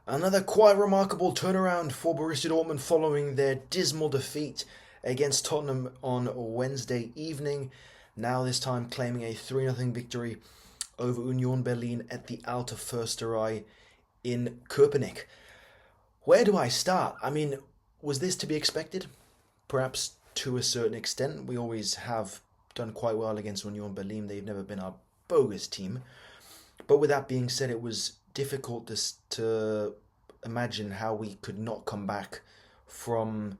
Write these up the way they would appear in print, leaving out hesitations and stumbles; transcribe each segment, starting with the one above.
Another quite remarkable turnaround for Borussia Dortmund following their dismal defeat against Tottenham on Wednesday evening. Now, this time claiming a 3-0 victory over Union Berlin at the Alte Försterei in Köpenick. Where do I start? I mean, was this to be expected? Perhaps to a certain extent. We always have done quite well against Union Berlin. They've never been our bogus team. But with that being said, it was difficult to imagine how we could not come back from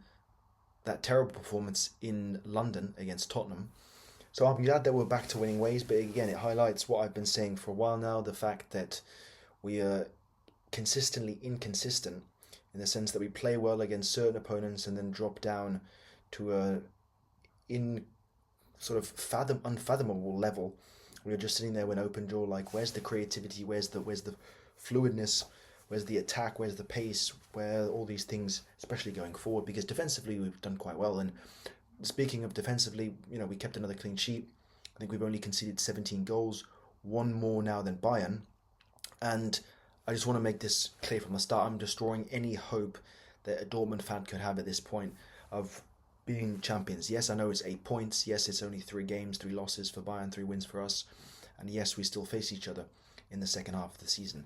that terrible performance in London against Tottenham. So I'm glad that we're back to winning ways, but again, it highlights what I've been saying for a while now, the fact that we are consistently inconsistent in the sense that we play well against certain opponents and then drop down to a in sort of unfathomable level. We're just sitting there with an open jaw, like where's the creativity, where's the fluidness, where's the attack, where's the pace, where all these things, especially going forward, because defensively we've done quite well. And speaking of defensively, we kept another clean sheet. I think we've only conceded 17 goals, one more now than Bayern. And I just want to make this clear from the start. I'm destroying any hope that a Dortmund fan could have at this point of being champions. Yes, I know it's 8 points. Yes, it's only 3 games, 3 losses for Bayern, 3 wins for us. And yes, we still face each other in the second half of the season.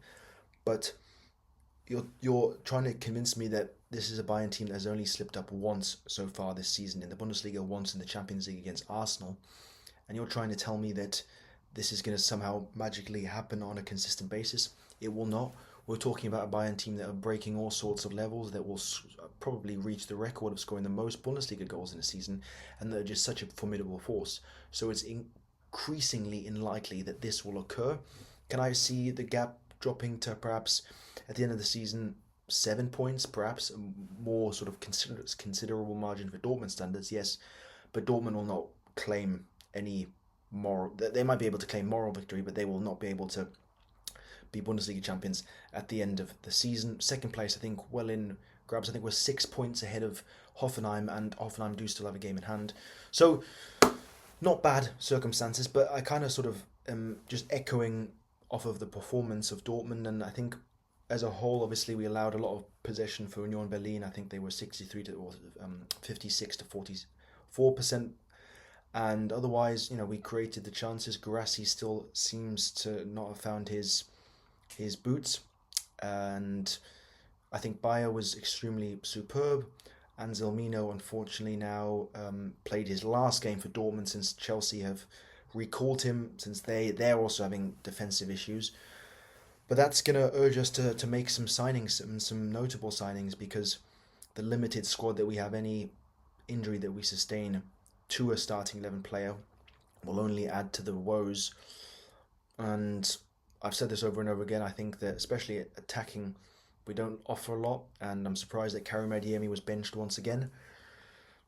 But you're trying to convince me that this is a Bayern team that has only slipped up once so far this season in the Bundesliga, once in the Champions League against Arsenal. And you're trying to tell me that this is going to somehow magically happen on a consistent basis. It will not. We're talking about a Bayern team that are breaking all sorts of levels, that will probably reach the record of scoring the most Bundesliga goals in a season, and they're just such a formidable force. So it's increasingly unlikely that this will occur. Can I see the gap dropping to perhaps at the end of the season 7 points, perhaps a more sort of considerable margin for Dortmund standards? Yes, but Dortmund will not claim any moral. They might be able to claim moral victory, but they will not be able to be Bundesliga champions at the end of the season. Second place, I think, well in grabs. I think we're 6 points ahead of Hoffenheim, and Hoffenheim do still have a game in hand. So, not bad circumstances, but I kind of sort of just echoing off of the performance of Dortmund, and I think as a whole, obviously, we allowed a lot of possession for Union Berlin. I think they were 56 to 44%. And otherwise, we created the chances. Guirassy still seems to not have found his boots, and I think Bayer was extremely superb. Anselmino, unfortunately, now played his last game for Dortmund since Chelsea have recalled him, since they're also having defensive issues. But that's going to urge us to make some signings, some notable signings, because the limited squad that we have, any injury that we sustain to a starting 11 player will only add to the woes. And I've said this over and over again, I think that especially attacking, we don't offer a lot, and I'm surprised that Karim Adeyemi was benched once again.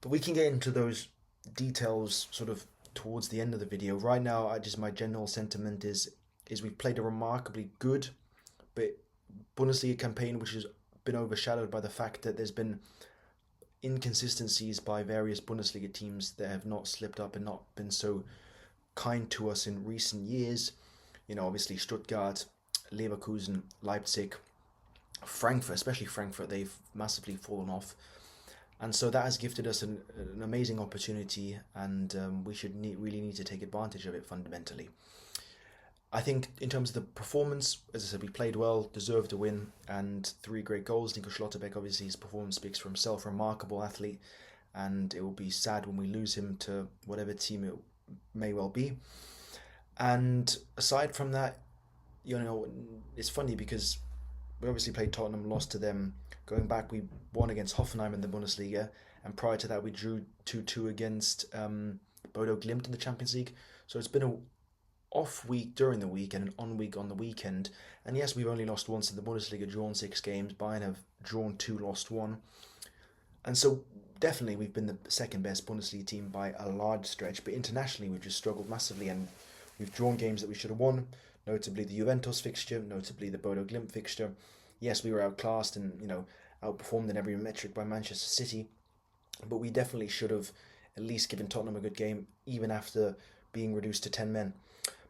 But we can get into those details sort of towards the end of the video. Right now, my general sentiment is we've played a remarkably good but Bundesliga campaign, which has been overshadowed by the fact that there's been inconsistencies by various Bundesliga teams that have not slipped up and not been so kind to us in recent years. Obviously Stuttgart, Leverkusen, Leipzig, Frankfurt, especially Frankfurt, they've massively fallen off. And so that has gifted us an amazing opportunity, and we should really need to take advantage of it fundamentally. I think in terms of the performance, as I said, we played well, deserved a win, and 3 great goals. Nico Schlotterbeck, obviously, his performance speaks for himself, remarkable athlete, and it will be sad when we lose him to whatever team it may well be. And aside from that, it's funny because we obviously played Tottenham, lost to them. Going back, we won against Hoffenheim in the Bundesliga, and prior to that, we drew 2-2 against Bodo Glimt in the Champions League. So it's been an off week during the week and an on week on the weekend. And yes, we've only lost once in the Bundesliga, drawn 6 games. Bayern have drawn 2, lost 1. And so definitely we've been the second best Bundesliga team by a large stretch, but internationally we've just struggled massively, and we've drawn games that we should have won, notably the Juventus fixture, notably the Bodo Glimt fixture. Yes, we were outclassed and, outperformed in every metric by Manchester City, but we definitely should have at least given Tottenham a good game, even after being reduced to 10 men.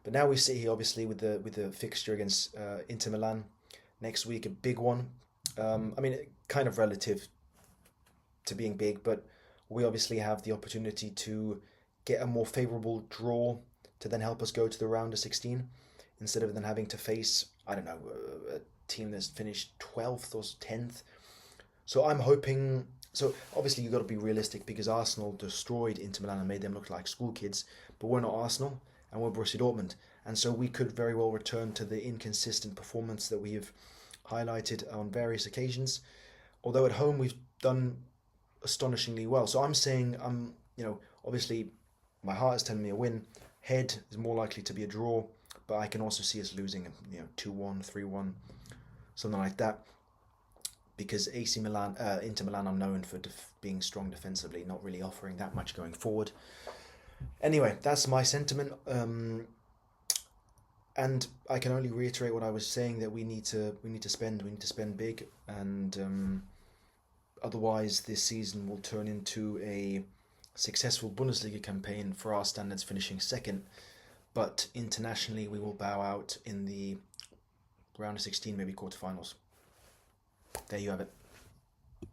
But now we sit here, obviously, with the fixture against Inter Milan next week, a big one. I mean, kind of relative to being big, but we obviously have the opportunity to get a more favourable draw to then help us go to the round of 16 instead of then having to face, I don't know, a team that's finished 12th or 10th. So I'm hoping. So obviously you've got to be realistic because Arsenal destroyed Inter Milan and made them look like school kids, but we're not Arsenal and we're Borussia Dortmund, and so we could very well return to the inconsistent performance that we have highlighted on various occasions. Although at home we've done astonishingly well. So I'm saying obviously my heart is telling me a win. Head is more likely to be a draw, but I can also see us losing, 2-1, 3-1, something like that. Because Inter Milan are known for being strong defensively, not really offering that much going forward. Anyway, that's my sentiment. And I can only reiterate what I was saying, that we need to spend big, and otherwise this season will turn into a successful Bundesliga campaign for our standards, finishing second, but internationally we will bow out in the round of 16, maybe quarterfinals. There you have it.